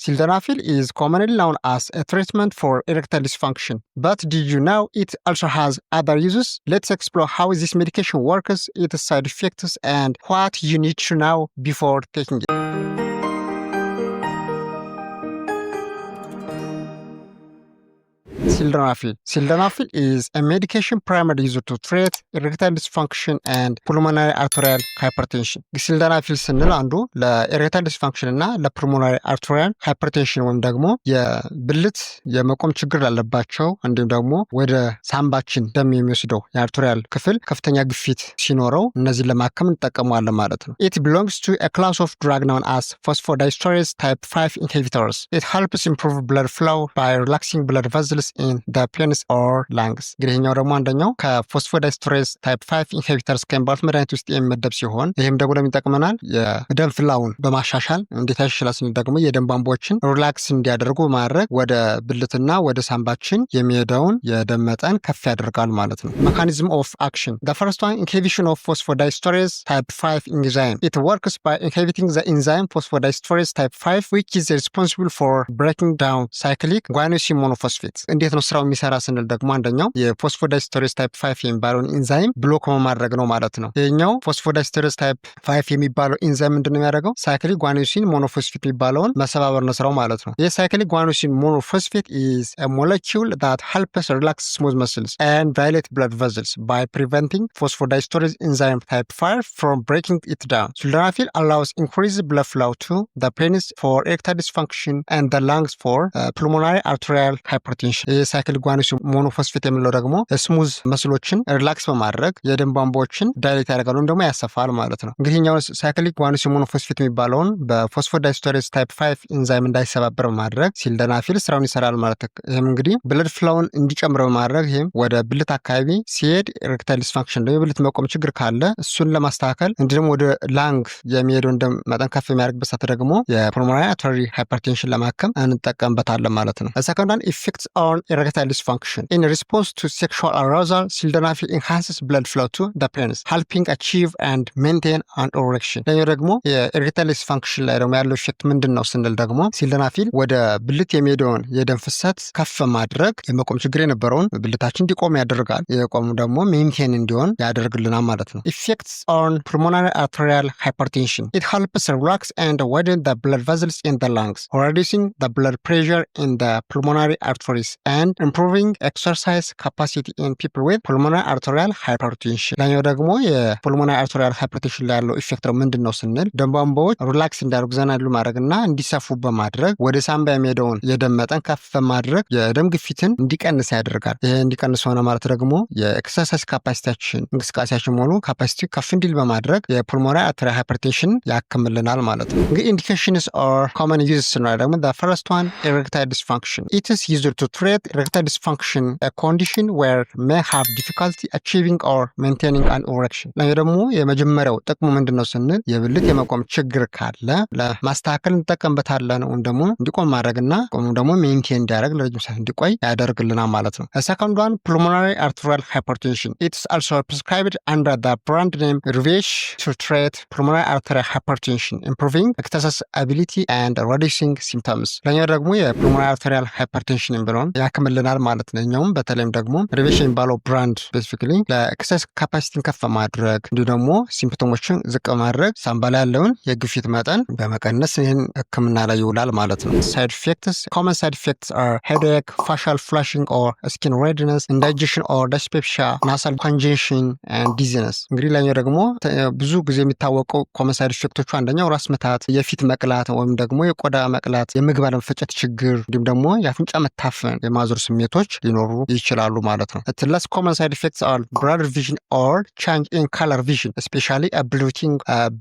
Sildenafil is commonly known as a treatment for erectile dysfunction. But did you know it also has other uses? Let's explore how this medication works, its side effects, and what you need to know before taking it. Sildenafil is a medication primarily used to treat erectile dysfunction and pulmonary arterial hypertension. ሲልደናፊል ስንል አንዱ ለኤሬክታይል ዲስፋንክሽን እና ለፑልሞናሪ አርቴሪያል ሃይፐርቴንሽን ወይም ደግሞ የብልት የመቆም ችግር ላለባቸው እንዲሁም ደግሞ ወደ ሳምባችን ደም የሚወስደው የአርቴሪያል ክፍል ከፍተኛ ግፊት ሲኖረው እነዚህን ለማከም እንጠቀመዋለን ማለት ነው። It belongs to a class of drug known as phosphodiesterase type 5 inhibitors. It helps improve blood flow by relaxing blood vessels in the penis or lungs. ግሪኛው ደግሞ አንደኛው ከፎስፎዳይስተሬዝ ታይፕ 5 ኢንሂቢተርስ ከሚባሉት መድኃኒት ውስጥ የሚመደብ ሲሆን ይህም ደግሞ ለሚጠቅመናል የደም ፍላውን በማሻሻል እንዴት ያሻሽላል ስንል ደግሞ የደም ቧንቧዎችን ሪላክስ እንዲያደርጉ ማድረግ ወደ ብልትና ወደ ሳምባችን የሚሄደውን የደም መጠን ከፍ ያደርጋል ማለት ነው። Mechanism of action. The first one, inhibition of phosphodiesterase type 5 enzyme. It works by inhibiting the enzyme phosphodiesterase type 5 which is responsible for breaking down cyclic guanosine monophosphate. እንዴት ነው ስራው የሚሰራ ስንል ደግሞ አንደኛው የፎስፎዳይስተሬዝ ታይፕ 5 የሚባለውን ኢንዛይም ብሎክ በማድረግ ነው ማለት ነው። ይሄኛው ፎስፎዳይስተሬዝ ታይፕ 5 የሚባለው ኢንዛይም ምንድነው የሚያደርገው? ሳይክሊክ ጓኖሲን ሞኖፎስፌት የሚባለውን መሰባበር ነው ስራው ማለት ነው። ይህ ሳይክሊክ ጓኖሲን ሞኖፎስፌት is a molecule that helps relax smooth muscles and dilate blood vessels by preventing phosphodiesterase enzyme type 5 from breaking it down. Sildenafil allows increased blood flow to the penis for erectile dysfunction and the lungs for pulmonary arterial hypertension. የሳይክል ጓኖሲን ሞኖፎስፌት የሚለው ደግሞ ስሙዝ መስሎችን ሪላክስ በማድረግ የደም ቧንቧዎችን ዳይሌት ያደርጋል ወይም ደግሞ ያሰፋል ማለት ነው። እንግዲህ እኛው ሳይክሊክ ጓኖሲን ሞኖፎስፌት የሚባለውን በፎስፎዳይስተሬዝ ታይፕ 5 ኢንዛይም እንዳይሰባበር በማድረግ ሲልደናፊል ስራውን ይሰራል ማለት ነው። ይህም እንግዲህ ብለድ ፍላውን እንዲጨምር በማድረግ ይህም ወደ ብልት አካባቢ ሲሄድ ኤሬክታይል ዲስፋንክሽን ደግሞ የብልት መቆም ችግር ካለ እሱን ለማስተካከል እንዲሁም ወደ ላንግ የሚሄደውን ደም መጠን ከፍ የሚያደርግበት ሰዓት ደግሞ የፑልሞናሪ አርተሪ ሃይፐርቴንሽን ለማከም እንጠቀምበታለን ማለት ነው። ሰከንድ ዋን ኢፌክትስ ኦን erectile dysfunction. In response to sexual arousal, sildenafil enhances blood flow to the penis, helping achieve and maintain an erection. ለኛው ደግሞ የኤሬክታይል ዲስፋንክሽን ላይ ደግሞ ያለው ኢፌክት ምንድነው ስንል ደግሞ ሲልደናፊል ወደ ብልት የሚሄደውን የደም ፍሰት ከፍ ማድረግ የመቆም ችግር የነበረውን ብልታችን እንዲቆም ያደርጋል። የቆሙ ደግሞ ሜንቴን እንዲሆን ያደርግልናል ማለት ነው። Effects on pulmonary arterial hypertension. It helps relax and widen the blood vessels in the lungs, reducing the blood pressure in the pulmonary arteries and improving exercise capacity in people with pulmonary arterial hypertension. ላኛው ደግሞ የፑልሞናሪ አርቴሪያል ሃይፐርቴንሽን ላይ ያለው ኢፌክት ምንድነው ስንል ደም ቧንቧዎች ሪላክስ እንዲያደርጉ ዘና እንዲሉ ማድረግና እንዲሰፉ በማድረግ ወደ ሳምባ የሚሄደውን የደም መጠን ከፍ በማድረግ የደም ግፊትን እንዲቀንስ ያደርጋል። ይሄ እንዲቀንስ ሆነ ማለት ደግሞ የኤክሰርሳይዝ ካፓሲቲያችን እንቅስቃሴያችን ሙሉ ካፓሲቲ ከፍ እንዲል በማድረግ የፑልሞናሪ አርቴሪያል ሃይፐርቴንሽን ያክምልናል ማለት ነው። እንግዲህ ኢንዲኬሽንስ ኦር ኮመን ዩዝስ ነው ደግሞ the first one, erectile dysfunction. It is used to treat erectile dysfunction, a condition where may have difficulty achieving or maintaining an erection. ላይ ደግሞ የመጀመሪያው ጥቅሙ ምንድነው ስንል የብልት የመቆም ችግር ካለ ለማስተካከል እንጠቀምበታለን ወይም ደግሞ እንዲቆም ማድረግና ቆሙ ደግሞ ሜንቴን እንዲያደርግ ለረጅም ሰዓት እንዲቆይ ያደርግልናል ማለት ነው። second one, pulmonary arterial hypertension. It is also prescribed under the brand name Rivesh to treat pulmonary arterial hypertension, improving exercise ability and reducing symptoms. ለኛው ደግሞ የፑልሞናሪ አርቴሪያል ሃይፐርቴንሽን የሚለውን ያክምልናል ማለት ነው። እኛውም በተለይም ደግሞ ሪቬሽ የሚባለው ብራንድ ስፔሲፊካሊ ለኤክሰርሳይዝ ካፓሲቲን ከፍ ማድረግ እንዲሁ ደግሞ ሲምፕቶሞችን ዝቅ ማድረግ ሳምባ ላይ ያለውን የግፊት መጠን በመቀነስ ይህን ህክምና ላይ ይውላል ማለት ነው። ሳይድ ኢፌክትስ ኮመን ሳይድ ኢፌክትስ አር ሄዴክ፣ ፋሻል ፍላሽንግ ኦር ስኪን ሬድነስ፣ ኢንዳይጀሽን ኦር ዳይስፔፕሺያ፣ ናሳል ኮንጀንሽን ኤንድ ዲዚነስ። እንግዲህ ላኛው ደግሞ ብዙ ጊዜ የሚታወቀው ኮመን ሳይድ ኢፌክቶቹ አንደኛው ራስ ምታት፣ የፊት መቅላት ወይም ደግሞ የቆዳ መቅላት፣ የምግብ አለመፈጨት ችግር እንዲሁም ደግሞ የአፍንጫ መታፈን፣ የማዞር ስሜቶች ሊኖሩ ይችላሉ ማለት ነው። less common side effects are blurred vision or change in color vision, especially bloating,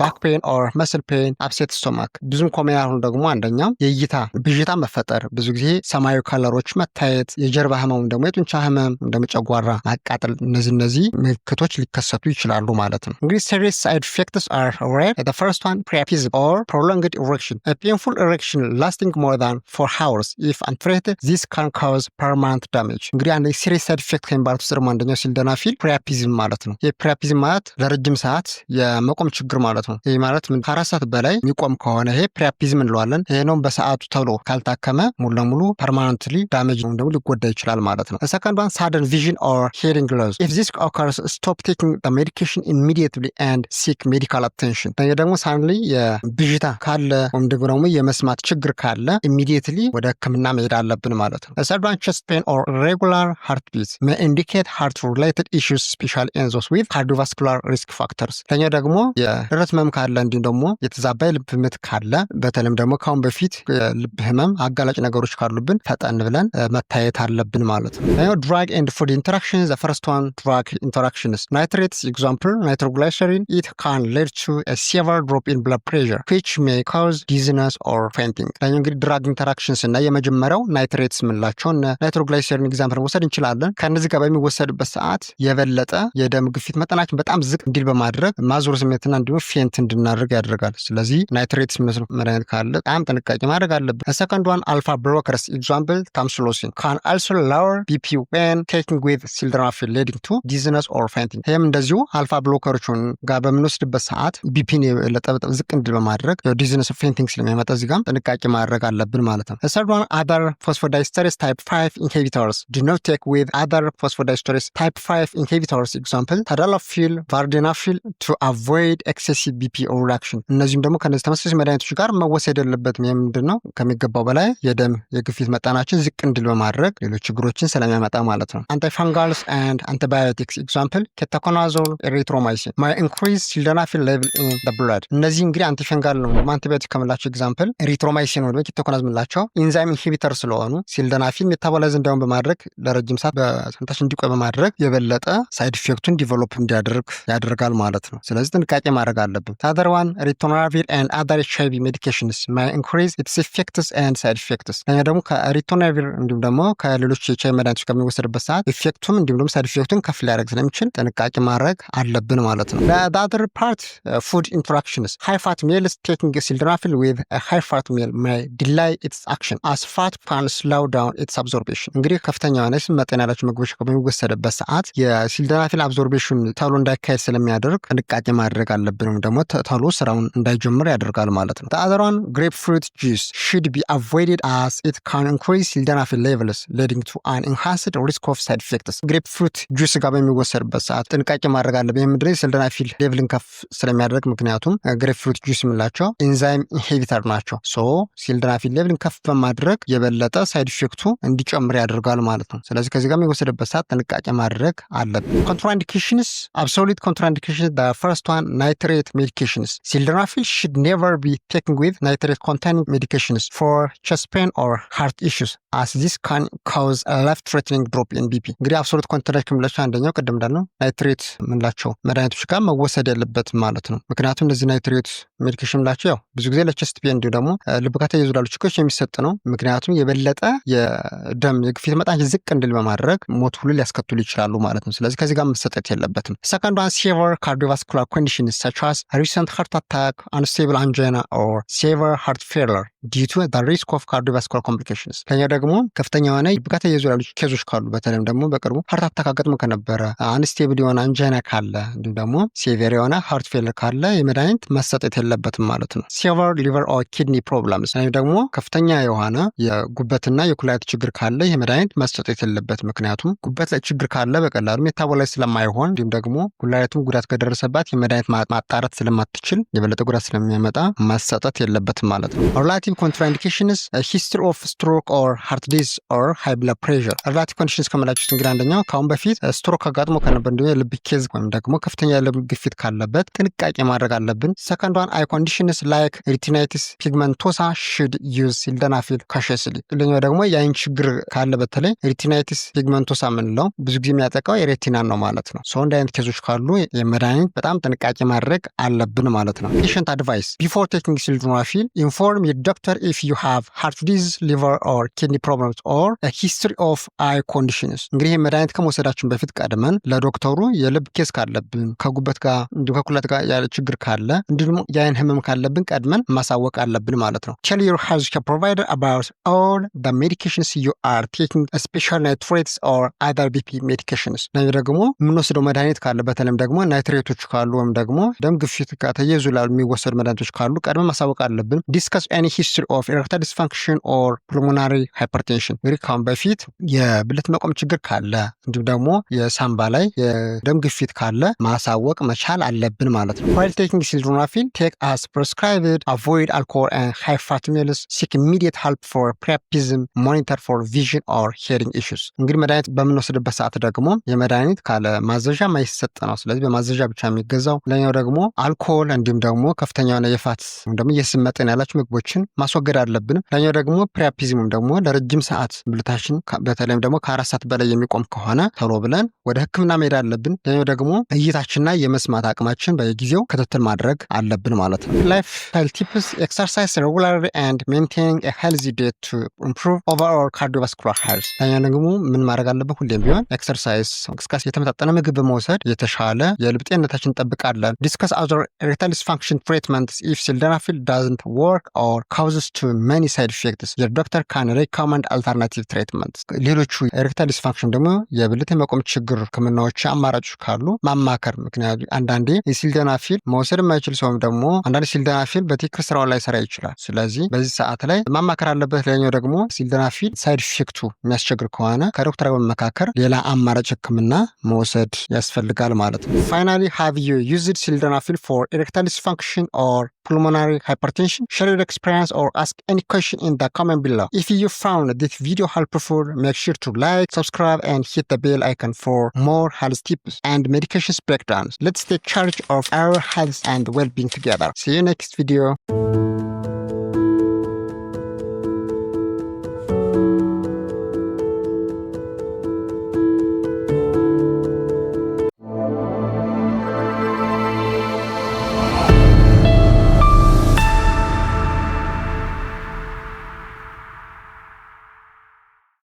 back pain or muscle pain, upset stomach. ብዙም ኮመን ያልሆኑ ደግሞ አንደኛው የእይታ ብዥታ መፈጠር፣ ብዙ ጊዜ ሰማያዊ ከለሮች መታየት፣ የጀርባ ህመም ደግሞ የጡንቻ ህመም እንደም ጨጓራ ማቃጠል፣ እነዚህ ምልክቶች ሊከሰቱ ይችላሉ ማለት ነው። እንግዲህ serious side effects are rare. The first one, priapism or prolonged erection, a painful erection lasting more than 4 hours. If untreated, this can cause ፐርማነንት ዳሜጅ። እንግዲህ አንድ ሲሪየስ ሳይድ ኢፌክት ከሚባሉት ውስጥ ደግሞ አንደኛው ሲልደናፊል ፕሪያፒዝም ማለት ነው። የፕሪያፒዝም ማለት ለረጅም ሰዓት የመቆም ችግር ማለት ነው። ይህ ማለት ከ4 ሰዓት በላይ የሚቆም ከሆነ ይሄ ፕሪያፒዝም እንለዋለን። ይሄ ነው በሰዓቱ ተብሎ ካልታከመ ሙሉ ለሙሉ ፐርማነንትሊ ዳሜጅ ደግሞ ሊጎዳ ይችላል ማለት ነው። ሰከንድ ዋን ሳደን ቪዥን ኦር ሂሪንግ ሎስ ኢፍ ዚስ ኦከርስ ስቶፕ ቴኪንግ ሜዲኬሽን ኢሚዲየትሊ ኤንድ ሲክ ሜዲካል አቴንሽን። ደግሞ ሳንሊ የብዥታ ካለ ወይም ደግሞ የመስማት ችግር ካለ ኢሚዲየትሊ ወደ ሕክምና መሄድ አለብን ማለት ነው። ሰርድ ዋን ቸስት ፔን ኦር ሬጉላር ሃርት ቢት may indicate heart related issues especially in those with cardiovascular risk factors። ለኛ ደግሞ የደረት ህመም ካለ እንዲሁም ደግሞ የተዛባ የልብ ምት ካለ በተለይም ደግሞ ካሁን በፊት የልብ ህመም አጋላጭ ነገሮች ካሉብን ፈጠን ብለን መታየት አለብን ማለት ነው። ለኛው drug and food interactions the first one drug interactions nitrates example nitroglycerin it can lead to a severe drop in blood pressure which may cause dizziness or fainting። ለኛው እንግዲህ drug interactions እና የመጀመሪያው ናይትሬትስ የምንላቸው ናይትሮግላይሰሪን ኤግዛምፕል መውሰድ እንችላለን። ከነዚህ ጋር በሚወሰድበት ሰዓት የበለጠ የደም ግፊት መጠናችን በጣም ዝቅ እንዲል በማድረግ ማዞር ስሜትና እንዲሁም ፌንት እንድናደርግ ያደርጋል። ስለዚህ ናይትሬትስ የሚመስሉ መድኃኒት ካለ በጣም ጥንቃቄ ማድረግ አለብን። ሰከንድ ዋን አልፋ ብሎከርስ ኤግዛምፕል ታምሱሎሲን ካን አልሶ ላወር ቢፒ ዌን ቴኪንግ ዊዝ ሲልደናፊል ሌዲንግ ቱ ዲዝነስ ኦር ፌንቲንግ። ይህም እንደዚሁ አልፋ ብሎከሮችን ጋር በምንወስድበት ሰዓት ቢፒን የበለጠ ዝቅ እንዲል በማድረግ ዲዝነስ ፌንቲንግ ስለሚያመጣ እዚህ ጋር ጥንቃቄ ማድረግ አለብን ማለት ነው። ሰርድ ዋን አደር ፎስፎዳይስተሬስ ታይፕ 5 inhibitors do not take with other phosphodiesterase type 5 inhibitors example tadalafil vardenafil to avoid excessive BP reduction። እነዚህም ደግሞ ከነዚህ ተመሳሳይ መድኃኒቶች ጋር መወሰድ የለበትም። ምንድነው ከሚገባው በላይ የደም የግፊት መጠናችን ዝቅ እንዲል በማድረግ ሌሎች ችግሮችን ስለሚያመጣ ማለት ነው። antifungals and antibiotics example ketoconazole erythromycin may increase sildenafil level in the blood። እነዚህ እንግዲህ አንቲፈንጋል ነው አንቲባዮቲክ ከምላቸው ኤግዛምፕል ኤሪትሮማይሲን ወይ ኬቶኮናዝ ምላቸው ኢንዛይም ኢንሂቢተር ስለሆኑ ሲልደናፊል ሜታቦላይዝ እንዲያውም በማድረግ ለረጅም ሰዓት በሰውነታችን እንዲቆይ በማድረግ የበለጠ ሳይድ ኢፌክቱን ዲቨሎፕ እንዲያደርግ ያደርጋል ማለት ነው። ስለዚህ ጥንቃቄ ማድረግ አለብን። ታደር ዋን ሪቶናቪር ኤንድ አደር ኤችአይቪ ሜዲኬሽንስ ማይ ኢንክሪዝ ኢትስ ኢፌክትስ ኤንድ ሳይድ ኢፌክትስ። ለኛ ደግሞ ከሪቶናቪር እንዲሁም ደግሞ ከሌሎች ኤችአይቪ መድኃኒቶች ከሚወሰድበት ሰዓት ኢፌክቱም እንዲሁም ደግሞ ሳይድ ኢፌክቱን ከፍ ሊያደርግ ስለሚችል ጥንቃቄ ማድረግ አለብን ማለት ነው። ለአደር ፓርት ፉድ ኢንተራክሽንስ ሃይ ፋት ሜልስ ቴኪንግ ሲልደናፊል ዊዝ ሃይ ፋት ሜል ማይ ዲላይ ኢትስ አክሽን አስ ፋት ካን ስሎው ዳውን ኢትስ አብዞርቤሽን። እንግዲህ ከፍተኛ የሆነ መጠን ያላቸው ምግቦች በሚወሰድበት ሰዓት የሲልደናፊል አብዞርቤሽን ተሎ እንዳይካሄድ ስለሚያደርግ ጥንቃቄ ማድረግ አለብን። ደግሞ ተሎ ስራውን እንዳይጀምር ያደርጋል ማለት ነው። the other one grapefruit juice should be avoided as it can increase sildenafil levels leading to an enhanced risk of side effects። grapefruit juice ጋር በሚወሰድበት ሰዓት ጥንቃቄ ማድረግ አለብን። የምንድነው ሲልደናፊል ሌቭልን ከፍ ስለሚያደርግ ምክንያቱም grapefruit juice የምንላቸው ኢንዛይም ኢንሂቢተር ናቸው። ሶ ሲልደናፊል ሌቭልን ከፍ በማድረግ የበለጠ ሳይድ ኢፌክቱ እንዲጨምር ያደርጋል ማለት ነው። ስለዚህ ከዚህ ጋር የሚወሰድበት ሰዓት ጥንቃቄ ማድረግ አለብን። ኮንትራኢንዲኬሽንስ አብሶሉት ኮንትራኢንዲኬሽንስ the first one nitrate medications sildenafil should never be taken with nitrate containing medications for chest pain or heart issues as this can cause a life threatening drop in BP። እንግዲህ አብሶሉት ኮንትራኢንዲኬሽን ከምንላቸው አንደኛው ቅድም እንዳልነው ናይትሬት የምንላቸው መድኃኒቶች ጋር መወሰድ ያለበትም ማለት ነው። ምክንያቱም እነዚህ ናይትሬት ሜዲኬሽን የምንላቸው ያው ብዙ ጊዜ ለቸስት ፔን እንዲሁ ደግሞ ልብ ጋር ተያይዞ ላሉ ችግሮች የሚሰጥ ነው። ምክንያቱም የበለጠ የደም የግፊት መጠን ዝቅ እንዲል በማድረግ ሞት ሁሉ ሊያስከትሉ ይችላሉ ማለት ነው። ስለዚህ ከዚህ ጋር መሰጠት የለበትም። ሰከንድ ዋን severe cardiovascular conditions such as recent heart attack, unstable angina or severe heart failure due to the risk of cardiovascular complications። ከኛ ደግሞ ከፍተኛ የሆነ ልብ ጋር ተያይዞ ያሉ ኬዞች ካሉ በተለይም ደግሞ በቅርቡ ሃርት አታክ አጋጥሞ ከነበረ አንስቴብል የሆነ አንጃይና ካለ እንዲሁም ደግሞ ሴቪር የሆነ ሃርት ፌለር ካለ የመድኃኒት መሰጠት የለበትም ማለት ነው። severe liver or kidney problems ወይም ደግሞ ከፍተኛ የሆነ የጉበትና የኩላሊት ችግር ካለ የመድኃኒት መሰጠት የለበትም። ምክንያቱም ጉበት ላይ ችግር ካለ በቀላሉ ሜታቦላይዝ ስለማይሆን እንዲሁም ደግሞ ኩላሊቱም ጉዳት ከደረሰባት የመድኃኒት ማጣራት ስለማትችል የበለጠ ጉዳት ስለሚያመጣ መሰጠት የለበትም ማለት ነው። ሪላቲቭ ኮንትራኢንዲኬሽንስ ሂስትሪ ኦፍ ስትሮክ ኦር ሃርት ዲዝ ኦር ሃይ ብለድ ፕሬሸር። ሪላቲቭ ኮንዲሽንስ ከመላችሁ እንግዲህ አንደኛው ከአሁን በፊት ስትሮክ አጋጥሞ ከነበር እንዲሁ የልብ ኬዝ ወይም ደግሞ ከፍተኛ የልብ ግፊት ካለበት ጥንቃቄ ማድረግ አለብን። ሰከንድ ዋን አይ ኮንዲሽንስ ላይክ ሪቲናይቲስ ፒግመንቶሳ ሹድ ዩዝ ሲልደናፊል ካሽስሊ። ሌላኛው ደግሞ የአይን ችግር ካለ በተለይ ሪቲናይቲስ ፒግመንቶሳ የምንለው ብዙ ጊዜ የሚያጠቃው የሬቲናን ነው ማለት ነው። ሰው እንደ አይነት ኬዞች ካሉ የመድኃኒት በጣም ጥንቃቄ ማድረግ አለብን ማለት ነው። ፔሽንት አድቫይስ ቢፎር ቴኪንግ ሲልደናፊል ኢንፎርም ዩር ዶክተር doctor if you have heart disease, liver or kidney problems or a history of eye conditions። እንግዲህ መድኃኒት ከመውሰዳችን በፊት ቀድመን ለዶክተሩ የልብ ኬስ ካለብን፣ ከጉበት ጋር እንዲሁም ከኩላሊት ጋር ያለ ችግር ካለ እንዲሁም የአይን ህመም ካለብን ቀድመን ማሳወቅ አለብን ማለት ነው። Tell your healthcare provider about all the medications you are taking, especially nitrates or other BP medications። ደግሞ የምንወስደው መድኃኒት ካለ በተለይም ደግሞ ናይትሬቶች ካሉ ወይም ደግሞ ደም ግፊት ጋር ተያይዞ የሚወሰዱ መድኃኒቶች ካሉ ቀድመን ማሳወቅ አለብን። Discuss any history of erectile dysfunction or pulmonary hypertension። እንግዲህ ካሁን በፊት የብልት መቆም ችግር ካለ እንዲሁም ደግሞ የሳምባ ላይ የደም ግፊት ካለ ማሳወቅ መቻል አለብን ማለት ነው። While taking sildenafil, take as prescribed, avoid alcohol and high fat meals, seek immediate help for priapism, monitor for vision or hearing issues። እንግዲህ መድኃኒት በምንወስድበት ሰዓት ደግሞ የመድኃኒት ካለ ማዘዣ ማይሰጥ ነው። ስለዚህ በማዘዣ ብቻ የሚገዛው። ለኛው ደግሞ አልኮል እንዲሁም ደግሞ ከፍተኛ የሆነ የፋት ወይም ደግሞ የስብ መጠን ያላቸው ምግቦችን ማስወገድ አለብን። ለኛው ደግሞ ፕሪያፒዝም ወይም ደግሞ ለረጅም ሰዓት ብልታችን በተለይም ደግሞ ከ4 ሰዓት በላይ የሚቆም ከሆነ ቶሎ ብለን ወደ ሕክምና መሄድ አለብን። ለኛው ደግሞ እይታችንና የመስማት አቅማችን በየጊዜው ክትትል ማድረግ አለብን ማለት ነው። ላይፍ ስታይል ቲፕስ exercise regularly and maintaining a healthy diet to improve overall cardiovascular health። ለኛው ደግሞ ምን ማድረግ አለብን? ሁሌም ቢሆን ኤክሰርሳይዝ እንቅስቃሴ፣ የተመጣጠነ ምግብ በመውሰድ የተሻለ የልብ ጤንነታችን እንጠብቃለን። Discuss other erectile dysfunction treatments if sildenafil doesn't work or causes too many side effects. Your doctor can recommend alternative treatments። ሌሎቹ ኤሬክታይል ዲስፋንክሽን ደግሞ የብልት የመቆም ችግር ህክምናዎች አማራጮች ካሉ ማማከር። ምክንያቱም አንዳንዴ የሲልደናፊል መውሰድ የማይችል ሰውም ደግሞ አንዳንዴ ሲልደናፊል በትክክል ስራውን ላይ ሰራ ይችላል። ስለዚህ በዚህ ሰዓት ላይ ማማከር አለበት። ሌላኛው ደግሞ ሲልደናፊል ሳይድ ኢፌክቱ የሚያስቸግር ከሆነ ከዶክተር ጋር በመመካከር ሌላ አማራጭ ህክምና መውሰድ ያስፈልጋል ማለት ነው። Finally, have you used sildenafil for erectile dysfunction or pulmonary hypertension? Share your experience or ask any question in the comment below. If you found this video helpful, make sure to like, subscribe and hit the bell icon for more health tips and medications breakdowns. Let's take charge of our health and well-being together. See you next video.